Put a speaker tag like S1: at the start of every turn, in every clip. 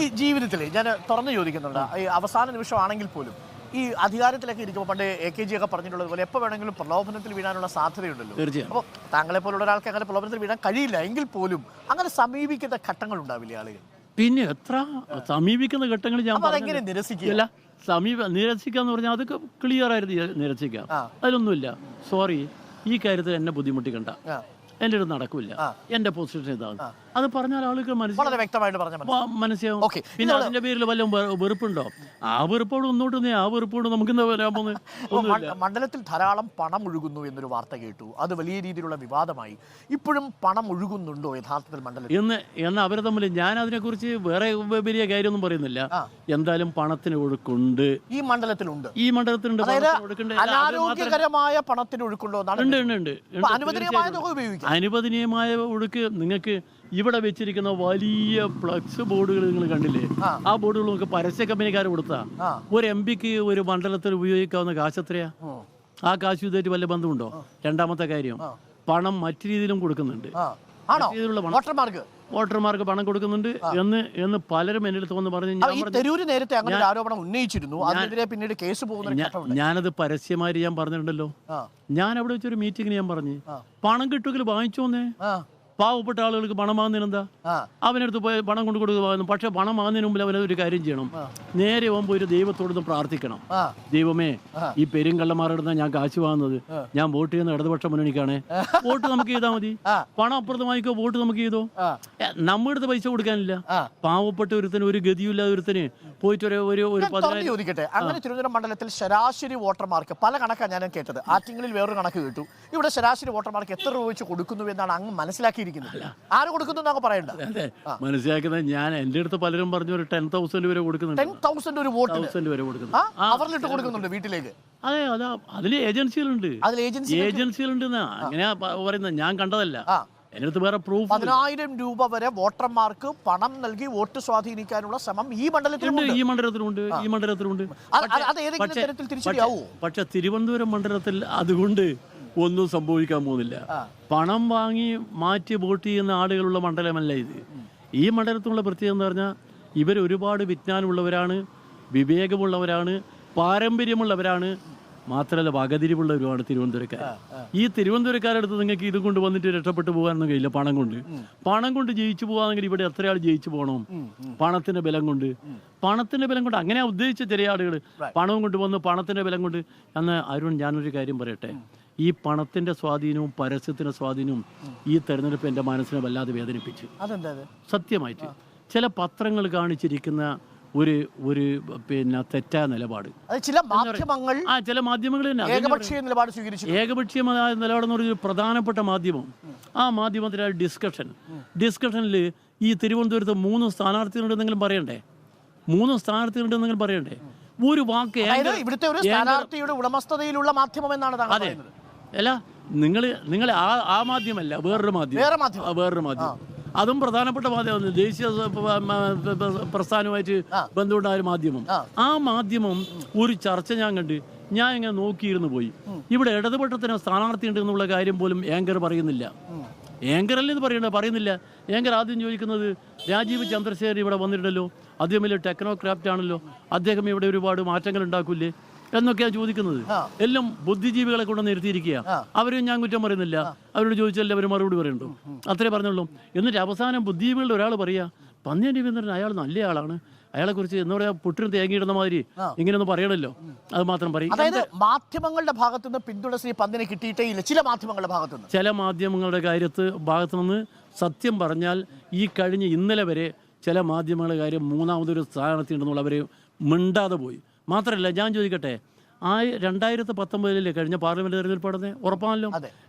S1: ഈ ജീവിതത്തിൽ ഞാൻ തുറന്നു ചോദിക്കുന്നുണ്ട്, ഈ അവസാന നിമിഷമാണെങ്കിൽ പോലും ഈ അധികാരത്തിലൊക്കെ ഇരിക്കുമ്പോൾ പണ്ട് AKG ഒക്കെ പറഞ്ഞിട്ടുള്ളത് പോലെ എപ്പോൾ വേണമെങ്കിലും പ്രലോഭനത്തിൽ വീഴാനുള്ള സാധ്യതയുണ്ടല്ലോ. അപ്പോൾ താങ്കളെ പോലുള്ള ഒരാൾക്ക് അങ്ങനെ പ്രലോഭനത്തിൽ വീഴാൻ കഴിയില്ല എങ്കിൽ പോലും അങ്ങനെ സമീപിക്കുന്ന ഘട്ടങ്ങൾ ഉണ്ടാവില്ലേ ആളുകൾ?
S2: പിന്നെ എത്ര സമീപിക്കുന്ന ഘട്ടങ്ങൾ ഞാൻ
S1: അതെങ്ങനെ നിരസിക്കില്ല?
S2: നിരസിക്കാന്ന് പറഞ്ഞാൽ അതൊക്കെ ക്ലിയർ ആയിട്ട് നിരസിക്കാം, അതിലൊന്നുമില്ല. സോറി, ഈ കാര്യത്തിൽ എന്നെ ബുദ്ധിമുട്ടിക്കണ്ട, എൻ്റെ അടുത്ത് നടക്കില്ല, എൻ്റെ പൊസിഷൻ ഇതാണ്, അത് പറഞ്ഞാൽ ആളുകൾ മനസ്സിലാവും. പിന്നെ അതിന്റെ പേരിൽ വല്ല വെറുപ്പുണ്ടോ? ആ വെറുപ്പോട് ഒന്നോട്ട് ആ വെറുപ്പോട് നമുക്ക് എന്താ വരാൻ പോകുന്നത്?
S1: മണ്ഡലത്തിൽ ധാരാളം പണം ഒഴുകുന്നു എന്നൊരു വാർത്ത കേട്ടു, അത് വലിയ രീതിയിലുള്ള വിവാദമായി. ഇപ്പോഴും പണം ഒഴുകുന്നുണ്ടോ യഥാർത്ഥത്തിൽ മണ്ഡലത്തിൽ
S2: എന്ന് അവർ തമ്മിൽ ഞാൻ അതിനെക്കുറിച്ച് വേറെ വലിയ കാര്യമൊന്നും പറയുന്നില്ല. എന്തായാലും പണത്തിന് ഒഴുക്കുണ്ട്, ഈ മണ്ഡലത്തിലുണ്ട്.
S1: അനാരോഗ്യകരമായ പണത്തിന് ഒഴുക്കുണ്ടോ?
S2: അനുവദനീയമായ ഒഴുക്ക്. നിങ്ങൾക്ക് ഇവിടെ വെച്ചിരിക്കുന്ന വലിയ ഫ്ലക്സ് ബോർഡുകൾ നിങ്ങൾ കണ്ടില്ലേ? ആ ബോർഡുകൾ നമുക്ക് പരസ്യ കമ്പനിക്കാർ കൊടുത്താ ഒരു MP ഒരു മണ്ഡലത്തിൽ ഉപയോഗിക്കാവുന്ന കാശ് എത്രയാ? ആ കാശ് ഇതായിട്ട് വല്ല ബന്ധമുണ്ടോ? രണ്ടാമത്തെ കാര്യം, പണം മറ്റു രീതിയിലും കൊടുക്കുന്നുണ്ട്. വോട്ടർമാർക്ക് പണം കൊടുക്കുന്നുണ്ട് എന്ന് പലരും എൻ്റെ അടുത്ത് വന്ന് പറഞ്ഞു. ഞാനത് പരസ്യമായി ഞാൻ പറഞ്ഞിട്ടുണ്ടല്ലോ. ഞാൻ അവിടെ വെച്ചൊരു മീറ്റിംഗിന് ഞാൻ പറഞ്ഞു, പണം കിട്ടുമെങ്കിൽ വാങ്ങിച്ചോന്നേ. പാവപ്പെട്ട ആളുകൾക്ക് പണം വാങ്ങുന്നതിനെന്താ? അവനടുത്ത് പോയി പണം കൊണ്ട് കൊടുക്കുന്നു. പക്ഷെ പണം വാങ്ങുന്നതിന് മുമ്പിൽ അവനൊരു കാര്യം ചെയ്യണം, നേരെ പോകുമ്പോൾ ഒരു ദൈവത്തോടൊന്ന് പ്രാർത്ഥിക്കണം. ദൈവമേ, ഈ പെരുങ്കള്ളന്മാരുടെ ഞാൻ കാശ് വാങ്ങുന്നത്, ഞാൻ വോട്ട് ചെയ്യുന്ന ഇടതുപക്ഷ മുന്നണിക്കാണ്, വോട്ട് നമുക്ക് ചെയ്താൽ മതി. പണം അപ്പുറത്ത് വാങ്ങിക്കോ, വോട്ട് നമുക്ക് ചെയ്തോ. നമ്മുടെ അടുത്ത് പൈസ കൊടുക്കാനില്ല. പാവപ്പെട്ട ഒരുത്തിന്, ഒരു ഗതിയില്ലാതെ ഒരുത്തിന് പോയിട്ട് ഒരു
S1: ചോദിക്കട്ടെ, അങ്ങനെ തിരുവനന്തപുരം മണ്ഡലത്തിൽ ശരാശരി വോട്ടർമാർക്ക് പല കണക്കാണ് ഞാൻ കേട്ടത്. ആറ്റിങ്ങലിൽ വേറൊരു കണക്ക് കേട്ടു. ഇവിടെ ശരാശരി വോട്ടർമാർക്ക് എത്ര രൂപ വെച്ച് കൊടുക്കുന്നു എന്നാണ് അങ്ങ് മനസ്സിലാക്കി. ആര് കൊടുക്കുന്നു പറയണ്ട,
S2: മനസ്സിലാക്കുന്നത് ഞാൻ. എന്റെ അടുത്ത് പലരും പറഞ്ഞു ഒരു 10,000 വരെ കൊടുക്കുന്നുണ്ട്.
S1: 10,000 ഒരു വോട്ട് വരെ കൊടുക്കുന്നുണ്ട് വീട്ടിലേക്ക്.
S2: അതെ, അതാ അതിൽ ഏജൻസികളുണ്ട്, അങ്ങനെയാ പറയുന്നത്. ഞാൻ കണ്ടതല്ല, എന്റെ അടുത്ത് വേറെ പ്രൂഫ്.
S1: 10,000 രൂപ വരെ വോട്ടർമാർക്ക് പണം നൽകി വോട്ട് സ്വാധീനിക്കാനുള്ള ശ്രമം ഈ മണ്ഡലത്തിലുണ്ട്.
S2: പക്ഷെ തിരുവനന്തപുരം മണ്ഡലത്തിൽ അതുകൊണ്ട് ഒന്നും സംഭവിക്കാൻ പോകുന്നില്ല. പണം വാങ്ങി മാറ്റി വോട്ട് ചെയ്യുന്ന ആളുകളുള്ള മണ്ഡലമല്ല ഇത്. ഈ മണ്ഡലത്തിലുള്ള പ്രത്യേകത എന്ന് പറഞ്ഞാൽ ഇവർ ഒരുപാട് വിജ്ഞാനമുള്ളവരാണ്, വിവേകമുള്ളവരാണ്, പാരമ്പര്യമുള്ളവരാണ്, മാത്രമല്ല വകതിരിവുള്ളവരുമാണ് തിരുവനന്തപുരക്കാർ. ഈ തിരുവനന്തപുരക്കാരടുത്ത് നിങ്ങൾക്ക് ഇത് കൊണ്ട് വന്നിട്ട് രക്ഷപ്പെട്ടു പോകാനൊന്നും കഴിയില്ല. പണം കൊണ്ട് ജയിച്ചു പോകാമെങ്കിൽ ഇവിടെ എത്ര ആൾ ജയിച്ചു പോകണം? പണത്തിന്റെ ബലം കൊണ്ട് അങ്ങനെ ഉദ്ദേശിച്ച ചെറിയ ആളുകൾ പണവും കൊണ്ട് വന്ന് പണത്തിന്റെ ബലം കൊണ്ട്. അന്ന് അരുൺ, ഞാനൊരു കാര്യം പറയട്ടെ, ഈ പണത്തിന്റെ സ്വാധീനവും പരസ്യത്തിന്റെ സ്വാധീനവും ഈ തെരഞ്ഞെടുപ്പ് എൻ്റെ മനസ്സിനെ വല്ലാതെ വേദനിപ്പിച്ചു. സത്യമായിട്ട് ചില പത്രങ്ങൾ കാണിച്ചിരിക്കുന്ന ഒരു പിന്നെ തെറ്റായ നിലപാട്,
S1: ചില മാധ്യമങ്ങൾ ഏകപക്ഷീയമായ
S2: നിലപാടെന്ന് പറഞ്ഞൊരു പ്രധാനപ്പെട്ട മാധ്യമം. ആ മാധ്യമത്തിലെ ഡിസ്കഷനിൽ ഈ തിരുവനന്തപുരത്ത് 3 സ്ഥാനാർത്ഥികളുണ്ടെന്നെങ്കിലും പറയണ്ടേ? 3 സ്ഥാനാർത്ഥികളുണ്ടെന്നെങ്കിലും പറയണ്ടേ? ഒരു വാക്ക്
S1: ഇവിടുത്തെ ഒരു സ്ഥാനാർത്ഥിയുടെ ഉടമസ്ഥതയിലുള്ള മാധ്യമം എന്നാണ്.
S2: അതെ, അല്ല, നിങ്ങൾ ആ മാധ്യമല്ല, വേറൊരു മാധ്യമം, അതും പ്രധാനപ്പെട്ട മാധ്യമം, ദേശീയ പ്രസ്ഥാനവുമായിട്ട് ബന്ധമുണ്ടായ ഒരു മാധ്യമം. ആ മാധ്യമം ഒരു ചർച്ച ഞാൻ കണ്ട്, ഞാൻ ഇങ്ങനെ നോക്കിയിരുന്നു പോയി. ഇവിടെ ഇടതുപക്ഷത്തിന് സ്ഥാനാർത്ഥി ഉണ്ട് എന്നുള്ള കാര്യം പോലും ആങ്കർ പറയുന്നില്ല. ആങ്കറല്ലെന്ന് പറയുന്നില്ല. ആങ്കർ ആദ്യം ചോദിക്കുന്നത്, രാജീവ് ചന്ദ്രശേഖർ ഇവിടെ വന്നിട്ടുണ്ടല്ലോ, അദ്ദേഹം വലിയ ടെക്നോക്രാഫ്റ്റ് ആണല്ലോ, അദ്ദേഹം ഇവിടെ ഒരുപാട് മാറ്റങ്ങൾ ഉണ്ടാക്കൂലേ എന്നൊക്കെയാണ് ചോദിക്കുന്നത്. എല്ലാം ബുദ്ധിജീവികളെ കൊണ്ട് നിർത്തിയിരിക്കുക. അവരും ഞാൻ കുറ്റം പറയുന്നില്ല, അവരോട് ചോദിച്ചാൽ അവർ മറുപടി പറയുന്നുണ്ടോ? അത്രേ പറഞ്ഞുള്ളൂ. എന്നിട്ട് അവസാനം ബുദ്ധിജീവികളുടെ ഒരാൾ പറയാ, പന്ന്യൻ രവീന്ദ്രൻ അയാൾ നല്ല ആളാണ്, അയാളെ കുറിച്ച് എന്താ പറയാ, പുട്ടിന് തേങ്ങിയിടുന്ന മാതിരി ഇങ്ങനെയൊന്നും പറയണല്ലോ. അത് മാത്രം പറയും.
S1: അതായത് മാധ്യമങ്ങളുടെ ഭാഗത്തുനിന്ന് പിന്തുണ ശ്രീ പന്ന്യന് കിട്ടിയിട്ടേ ഇല്ല. ചില മാധ്യമങ്ങളുടെ
S2: ഭാഗത്തുനിന്ന് സത്യം പറഞ്ഞാൽ ഈ കഴിഞ്ഞ ഇന്നലെ വരെ ചില മാധ്യമങ്ങളുടെ കാര്യം മൂന്നാമതൊരു സ്ഥാനാർത്ഥി ഉണ്ടെന്നുള്ള അവരെ മിണ്ടാതെ പോയി. മാത്രമല്ല, ഞാൻ ചോദിക്കട്ടെ, 2019 കഴിഞ്ഞ പാർലമെന്റ് തെരഞ്ഞെടുപ്പ് നടന്നേ ഉറപ്പാണല്ലോ.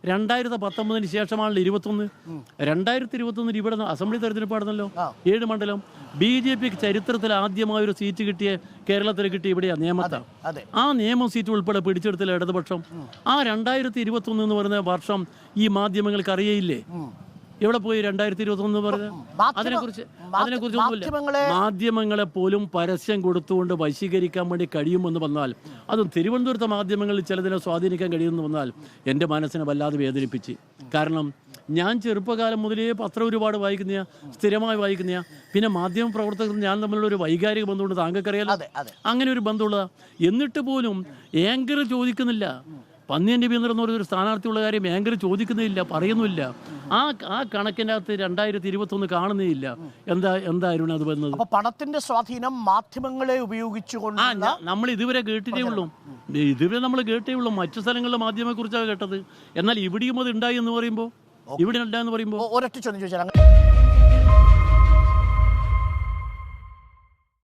S2: 2019 ശേഷമാണല്ലോ 21. 2021 ഇവിടെ അസംബ്ലി തെരഞ്ഞെടുപ്പ് നടന്നല്ലോ, 7 മണ്ഡലം. BJP ചരിത്രത്തിൽ ആദ്യമായ ഒരു സീറ്റ് കിട്ടിയ കേരളത്തിൽ കിട്ടിയ ഇവിടെയാണ്, നേമത്തെ. ആ നിയമ സീറ്റ് ഉൾപ്പെടെ പിടിച്ചെടുത്തില്ല ഇടതുപക്ഷം. ആ 2021 എന്ന് പറയുന്ന വർഷം ഈ മാധ്യമങ്ങൾക്ക് അറിയയില്ലേ? എവിടെ പോയി 2021 പറഞ്ഞത്? അതിനെക്കുറിച്ചൊന്നുമില്ല. മാധ്യമങ്ങളെ പോലും പരസ്യം കൊടുത്തുകൊണ്ട് വശീകരിക്കാൻ വേണ്ടി കഴിയുമെന്ന് വന്നാൽ, അതും തിരുവനന്തപുരത്തെ മാധ്യമങ്ങളിൽ ചിലതിനെ സ്വാധീനിക്കാൻ കഴിയുമെന്ന് വന്നാൽ എൻ്റെ മനസ്സിനെ വല്ലാതെ വേദനിപ്പിച്ച്. കാരണം ഞാൻ ചെറുപ്പകാലം മുതലേ പത്രം ഒരുപാട് വായിക്കുന്ന, സ്ഥിരമായി വായിക്കുന്ന, പിന്നെ മാധ്യമ പ്രവർത്തകർ ഞാൻ തമ്മിലുള്ള ഒരു വൈകാരിക ബന്ധമുണ്ട്, താങ്കൾക്കറിയാലോ. അങ്ങനെ ഒരു ബന്ധമുള്ളതാ. എന്നിട്ട് പോലും ആങ്കർ ചോദിക്കുന്നില്ല. പന്നിയൻ രവീന്ദ്രൻ എന്ന് പറയുന്നൊരു സ്ഥാനാർത്ഥിയുള്ള കാര്യം ആങ്കർ ചോദിക്കുന്നില്ല, പറയുന്നില്ല. ആ കണക്കിനകത്ത് 2021 കാണുന്നേയില്ല. എന്തായിരുന്നു അത് വന്നത്?
S1: പണത്തിന്റെ സ്വാധീനം മാധ്യമങ്ങളെ ഉപയോഗിച്ചുകൊണ്ട്
S2: നമ്മൾ ഇതുവരെ കേട്ടിട്ടേ ഉള്ളൂ. മറ്റു സ്ഥലങ്ങളിലെ മാധ്യമത്തെ കുറിച്ചാണ് കേട്ടത്. എന്നാൽ ഇവിടെയും അത് ഉണ്ടായി എന്ന് പറയുമ്പോൾ, ഇവിടെ ഉണ്ടായെന്ന് പറയുമ്പോൾ
S1: ഒരൊറ്റ ചോദ്യം ചോദിച്ചാൽ